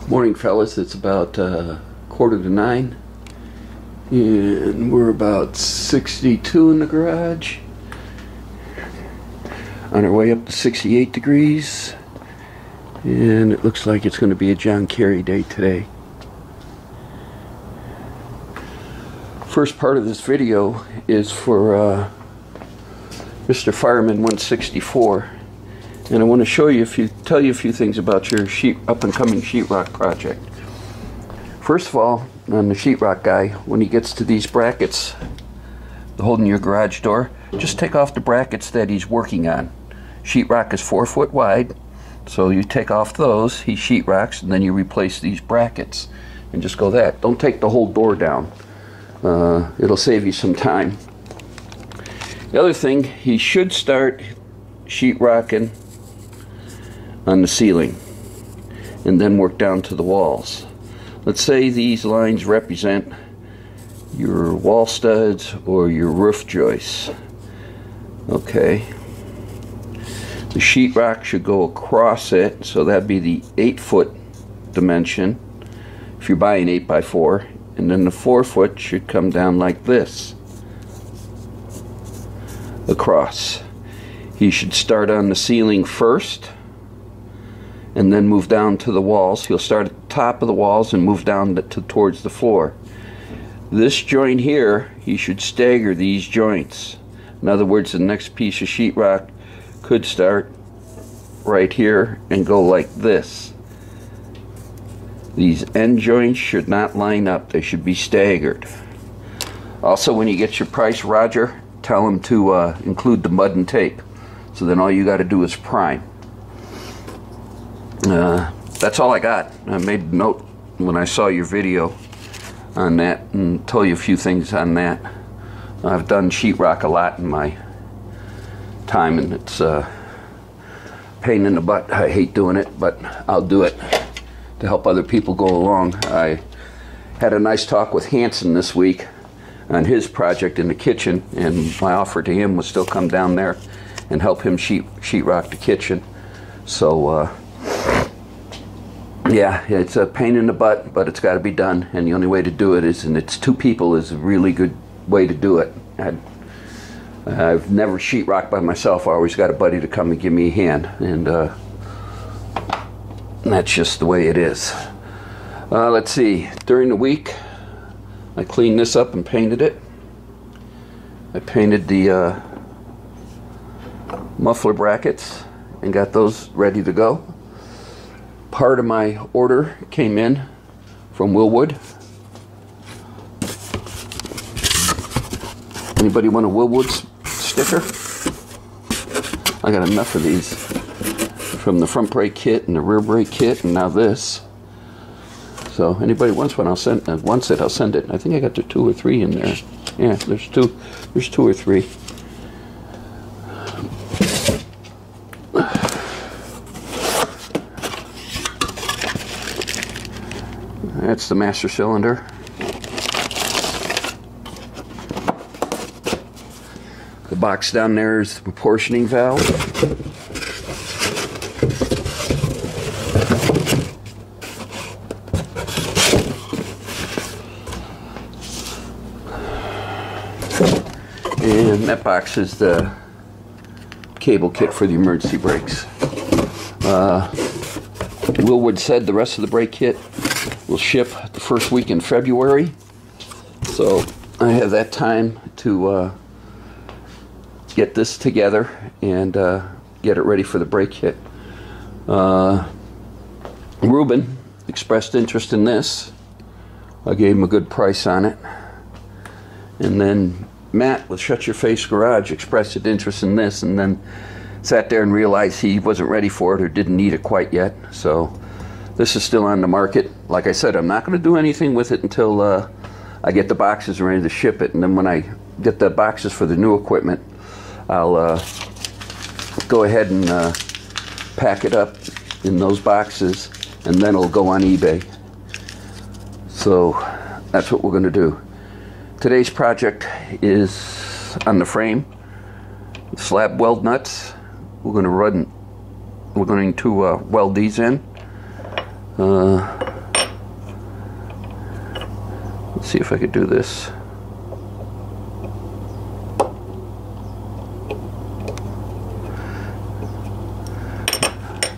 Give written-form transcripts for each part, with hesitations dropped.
Morning, fellas. It's about 8:45 and we're about 62 in the garage, on our way up to 68 degrees, and it looks like it's going to be a John Kerry day today. First part of this video is for Mr. Fireman 164, and I want to show you tell you a few things about your up and coming sheetrock project. First of all, on the sheetrock guy, when he gets to these brackets holding your garage door, just take off the brackets that he's working on. Sheetrock is 4 foot wide, so you take off those, he sheetrocks, and then you replace these brackets and just go that. Don't take the whole door down. It'll save you some time. The other thing, he should start sheetrocking on the ceiling and then work down to the walls. Let's say these lines represent your wall studs or your roof joists. Okay. The sheetrock should go across it, so that'd be the 8 foot dimension if you're buying 8x4, and then the 4 foot should come down like this across. He should start on the ceiling first and then move down to the walls. He'll start at the top of the walls and move down towards the floor. This joint here, he should stagger these joints. In other words, the next piece of sheetrock could start right here and go like this. These end joints should not line up. They should be staggered. Also, when you get your price, Roger, tell him to include the mud and tape. So then all you got to do is prime. That's all I got. I made a note when I saw your video on that and told you a few things on that. I've done sheetrock a lot in my time, and it's a pain in the butt. I hate doing it, but I'll do it to help other people go along. I had a nice talk with Hanson this week on his project in the kitchen, and my offer to him was still come down there and help him sheetrock the kitchen. So yeah, it's a pain in the butt, but it's got to be done, and the only way to do it is, and it's 2 people, is a really good way to do it. I've never sheetrocked by myself. I always got a buddy to come and give me a hand, and that's just the way it is. Let's see, during the week I cleaned this up and painted it. I painted the muffler brackets and got those ready to go. Part of my order came in from Willwood. Anybody want a Willwood sticker? I got enough of these from the front brake kit and the rear brake kit, and now this. So anybody wants one, I'll send it. Wants it, I'll send it. I think I got the 2 or 3 in there. Yeah, there's 2 or 3. That's the master cylinder. The box down there is the proportioning valve. And that box is the cable kit for the emergency brakes. Willwood said the rest of the brake kit will ship the first week in February, so I have that time to get this together and get it ready for the brake kit. Ruben expressed interest in this. I gave him a good price on it, and then Matt with Shut Your Face Garage expressed interest in this, and then sat there and realized he wasn't ready for it or didn't need it quite yet. So this is still on the market. Like I said, I'm not going to do anything with it until I get the boxes ready to ship it, and then when I get the boxes for the new equipment, I'll go ahead and pack it up in those boxes, and then it'll go on eBay. So that's what we're going to do. Today's project is on the frame, Slab-Weld Nuts. We're going to weld these in. see if I could do this.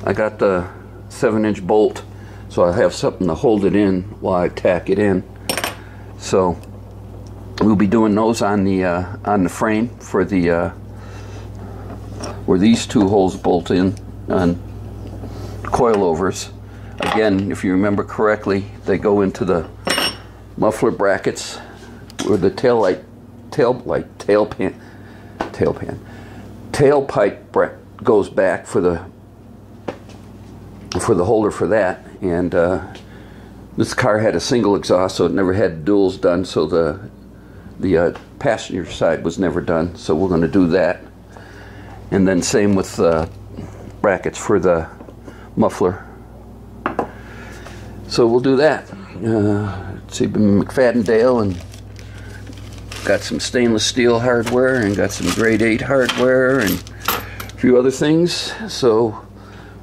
I got the 7-inch bolt, so I have something to hold it in while I tack it in. So we'll be doing those on the frame for the where these two holes bolt in on coilovers. Again, if you remember correctly, they go into the muffler brackets where the tailpipe goes back for the holder for that. And this car had a single exhaust, so it never had duals done, so the passenger side was never done, so we're going to do that. And then same with the brackets for the muffler. So we'll do that. See, McFadden Dale, and got some stainless steel hardware and got some grade 8 hardware and a few other things, so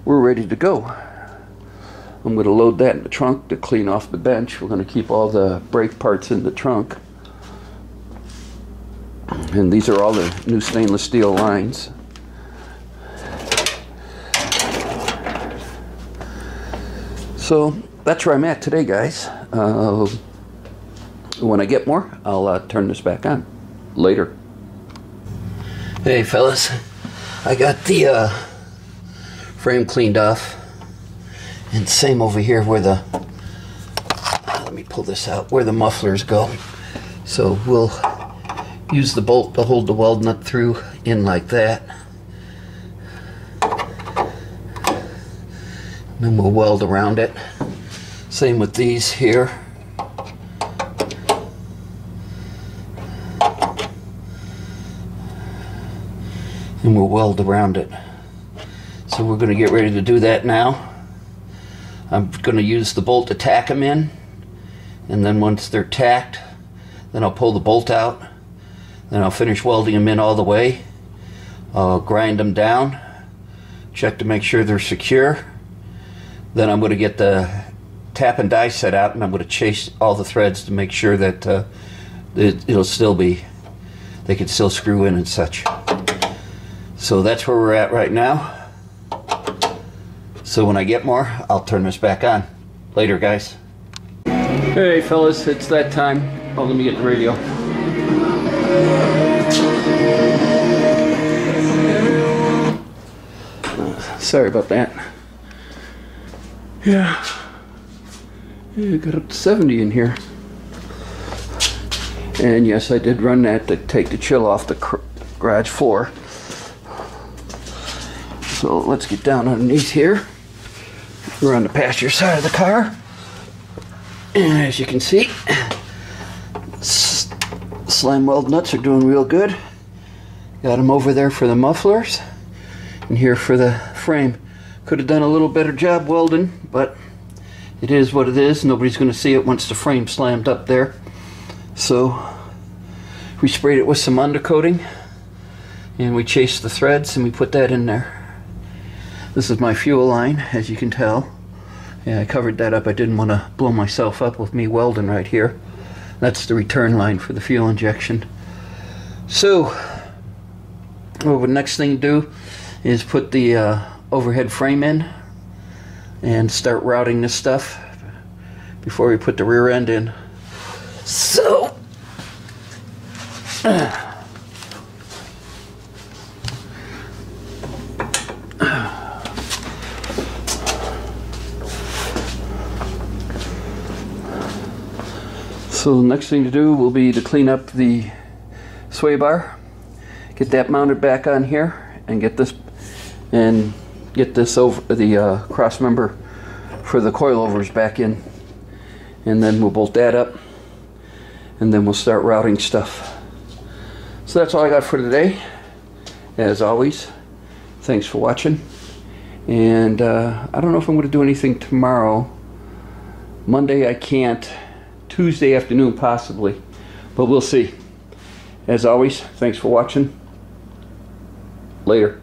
we're ready to go. I'm going to load that in the trunk to clean off the bench. We're going to keep all the brake parts in the trunk. And these are all the new stainless steel lines. So that's where I'm at today, guys. When I get more, I'll turn this back on later. Hey fellas, I got the frame cleaned off, and same over here where the let me pull this out, where the mufflers go. So we'll use the bolt to hold the weld nut through in like that. Then we'll weld around it. Same with these here. And we'll weld around it. So we're going to get ready to do that now. I'm going to use the bolt to tack them in, and then once they're tacked, then I'll pull the bolt out, then I'll finish welding them in all the way. I'll grind them down, check to make sure they're secure. Then I'm going to get the tap and die set out, and I'm going to chase all the threads to make sure that it'll still be, they can still screw in and such. So that's where we're at right now. So when I get more, I'll turn this back on. Later, guys. Hey fellas, it's that time. Oh, let me get the radio. Sorry about that. Yeah, it got up to 70 in here. And yes, I did run that to take the chill off the garage floor. So let's get down underneath here. We're on the passenger side of the car. And as you can see, Slab-Weld Nuts are doing real good. Got them over there for the mufflers and here for the frame. Could have done a little better job welding, but it is what it is. Nobody's going to see it once the frame's slammed up there. So we sprayed it with some undercoating, and we chased the threads and we put that in there. This is my fuel line, as you can tell. Yeah, I covered that up. I didn't want to blow myself up with me welding right here. That's the return line for the fuel injection. So, well, the next thing to do is put the overhead frame in and start routing this stuff before we put the rear end in. So, so the next thing to do will be to clean up the sway bar, get that mounted back on here, and get this over the cross member for the coilovers back in, and then we'll bolt that up, and then we'll start routing stuff. So that's all I got for today. As always, thanks for watching, and I don't know if I'm going to do anything tomorrow. Monday I can't. Tuesday afternoon possibly, but we'll see. As always, thanks for watching. Later.